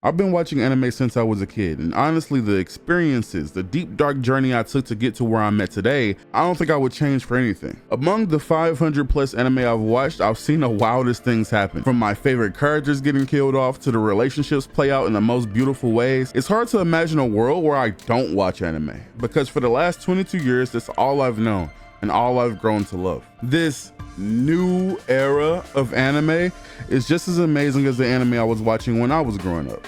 I've been watching anime since I was a kid, and honestly, the experiences, the deep dark journey I took to get to where I'm at today, I don't think I would change for anything. Among the 500 plus anime I've watched, I've seen the wildest things happen. From my favorite characters getting killed off to the relationships play out in the most beautiful ways. It's hard to imagine a world where I don't watch anime, because for the last 22 years, that's all I've known and all I've grown to love. This new era of anime is just as amazing as the anime I was watching when I was growing up.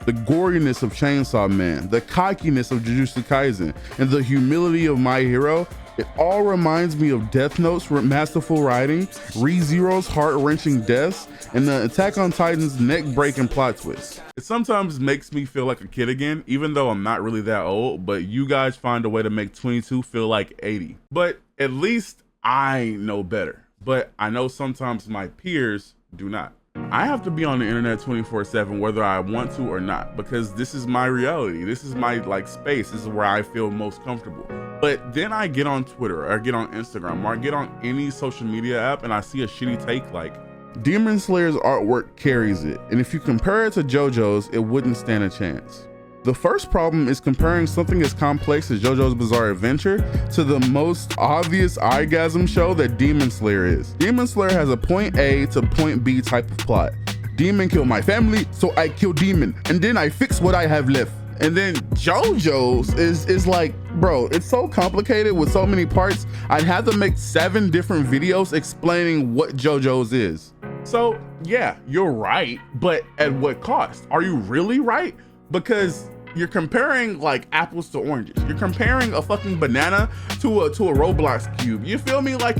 The goriness of Chainsaw Man, the cockiness of Jujutsu Kaisen, and the humility of My Hero, it all reminds me of Death Note's masterful writing, ReZero's heart-wrenching deaths, and the Attack on Titan's neck-breaking plot twist. It sometimes makes me feel like a kid again, even though I'm not really that old, but you guys find a way to make 22 feel like 80. But at least I know better. But I know sometimes my peers do not. I have to be on the internet 24/7 whether I want to or not, because this is my reality. This is my space. This is where I feel most comfortable. But then I get on Twitter or I get on Instagram or I get on any social media app and I see a shitty take like, Demon Slayer's artwork carries it, and if you compare it to JoJo's, it wouldn't stand a chance. The first problem is comparing something as complex as JoJo's Bizarre Adventure to the most obvious eyegasm show that Demon Slayer is. Demon Slayer has a point A to point B type of plot. Demon killed my family, so I kill Demon, and then I fix what I have left. And then JoJo's is like, bro, it's so complicated with so many parts, I'd have to make 7 different videos explaining what JoJo's is. So yeah, you're right, but at what cost? Are you really right? Because you're comparing like apples to oranges. You're comparing a fucking banana to a Roblox cube. You feel me? Like,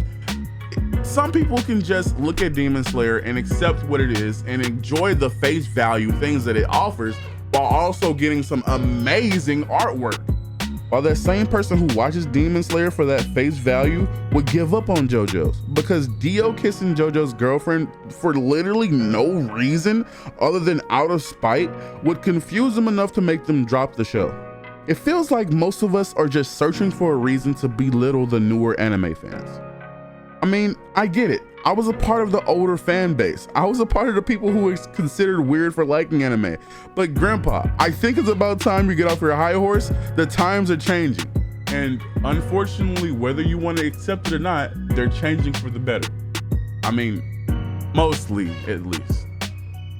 some people can just look at Demon Slayer and accept what it is and enjoy the face value things that it offers while also getting some amazing artwork. While that same person who watches Demon Slayer for that face value would give up on JoJo's, because Dio kissing JoJo's girlfriend for literally no reason other than out of spite would confuse them enough to make them drop the show. It feels like most of us are just searching for a reason to belittle the newer anime fans. I mean, I get it. I was a part of the older fan base. I was a part of the people who was considered weird for liking anime. But Grandpa, I think it's about time you get off your high horse. The times are changing. And unfortunately, whether you want to accept it or not, they're changing for the better. I mean, mostly at least.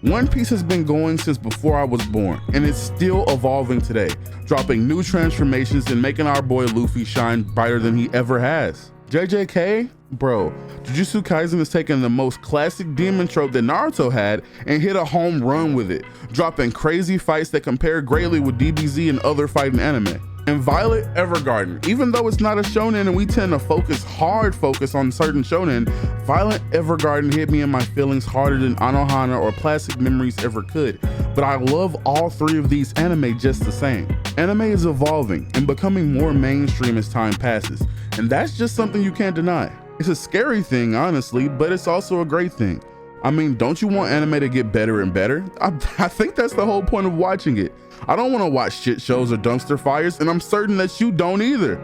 One Piece has been going since before I was born, and it's still evolving today, dropping new transformations and making our boy Luffy shine brighter than he ever has. JJK, bro, Jujutsu Kaisen has taken the most classic demon trope that Naruto had and hit a home run with it, dropping crazy fights that compare greatly with DBZ and other fighting anime. And Violet Evergarden, even though it's not a shonen and we tend to hard focus on certain shonen, Violet Evergarden hit me in my feelings harder than Anohana or Plastic Memories ever could. But I love all 3 of these anime just the same. Anime is evolving and becoming more mainstream as time passes, and that's just something you can't deny. It's a scary thing, honestly, but it's also a great thing. I mean, don't you want anime to get better and better? I think that's the whole point of watching it. I don't want to watch shit shows or dumpster fires, and I'm certain that you don't either.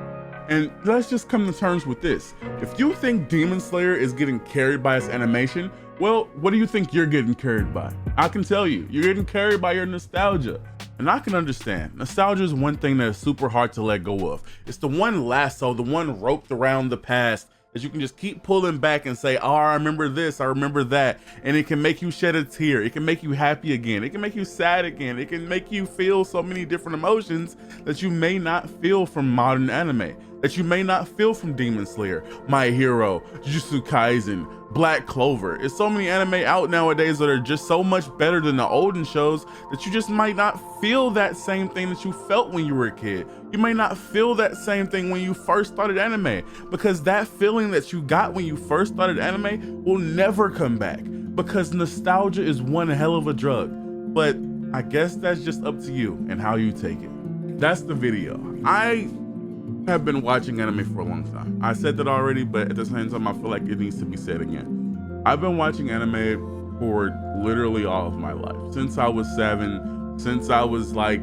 And let's just come to terms with this. If you think Demon Slayer is getting carried by its animation, well, what do you think you're getting carried by? I can tell you, you're getting carried by your nostalgia. And I can understand. Nostalgia is one thing that is super hard to let go of. It's the one lasso, the one roped around the past that you can just keep pulling back and say, oh, I remember this, I remember that. And it can make you shed a tear. It can make you happy again. It can make you sad again. It can make you feel so many different emotions that you may not feel from modern anime, that you may not feel from Demon Slayer, My Hero, Jujutsu Kaisen, Black Clover. It's so many anime out nowadays that are just so much better than the olden shows that you just might not feel that same thing that you felt when you were a kid. You may not feel that same thing when you first started anime, because that feeling that you got when you first started anime will never come back, because nostalgia is one hell of a drug. But I guess that's just up to you and how you take it. That's the video. I have been watching anime for a long time. I said that already, but at the same time, I feel like it needs to be said again. I've been watching anime for literally all of my life. Since I was 7, since I was like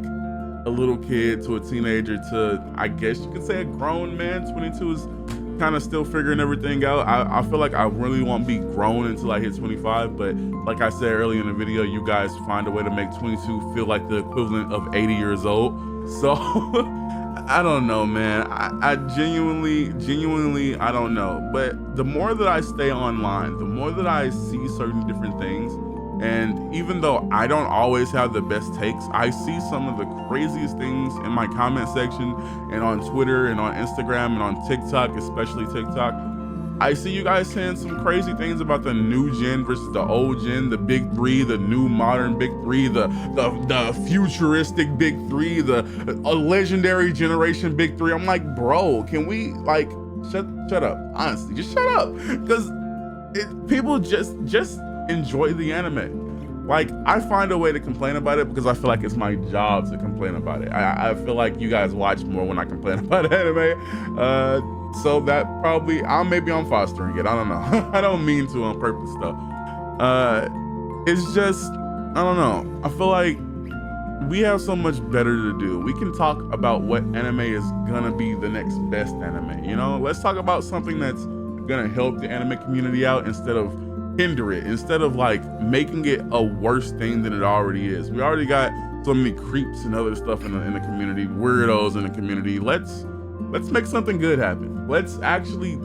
a little kid to a teenager to, I guess you could say, a grown man. 22 is kind kind of still figuring everything out. I feel like I really won't be grown until I hit 25, but like I said earlier in the video, you guys find a way to make 22 feel like the equivalent of 80 years old. So I don't know, man. I genuinely, I don't know. But the more that I stay online, the more that I see certain different things, and even though I don't always have the best takes, I see some of the craziest things in my comment section and on Twitter and on Instagram and on TikTok, especially TikTok. I see you guys saying some crazy things about the new gen versus the old gen, the big three, the new modern big three, the futuristic big three, the legendary generation big three. I'm like, bro, can we like shut up? Honestly, just shut up, because people just enjoy the anime. Like, I find a way to complain about it because I feel like it's my job to complain about it. I feel like you guys watch more when I complain about anime. So that probably, maybe I'm fostering it. I don't know. I don't mean to on purpose though. It's just, I don't know. I feel like we have so much better to do. We can talk about what anime is gonna be the next best anime. You know, let's talk about something that's gonna help the anime community out instead of hinder it, instead of like making it a worse thing than it already is. We already got so many creeps and other stuff in the community, weirdos in the community. Let's make something good happen. Let's actually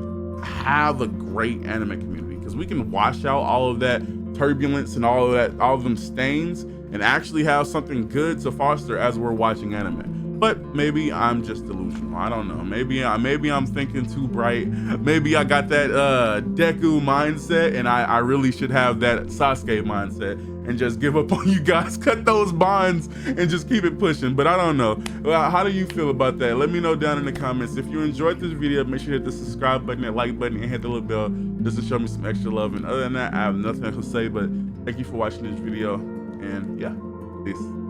have a great anime community, because we can wash out all of that turbulence and all of them stains, and actually have something good to foster as we're watching anime. But maybe I'm just delusional. I don't know. Maybe I'm thinking too bright. Maybe I got that Deku mindset, and I really should have that Sasuke mindset and just give up on you guys, cut those bonds, and just keep it pushing. But I don't know. Well, how do you feel about that? Let me know down in the comments. If you enjoyed this video, make sure you hit the subscribe button, that like button, and hit the little bell just to show me some extra love. And other than that, I have nothing else to say, but thank you for watching this video. And yeah, peace.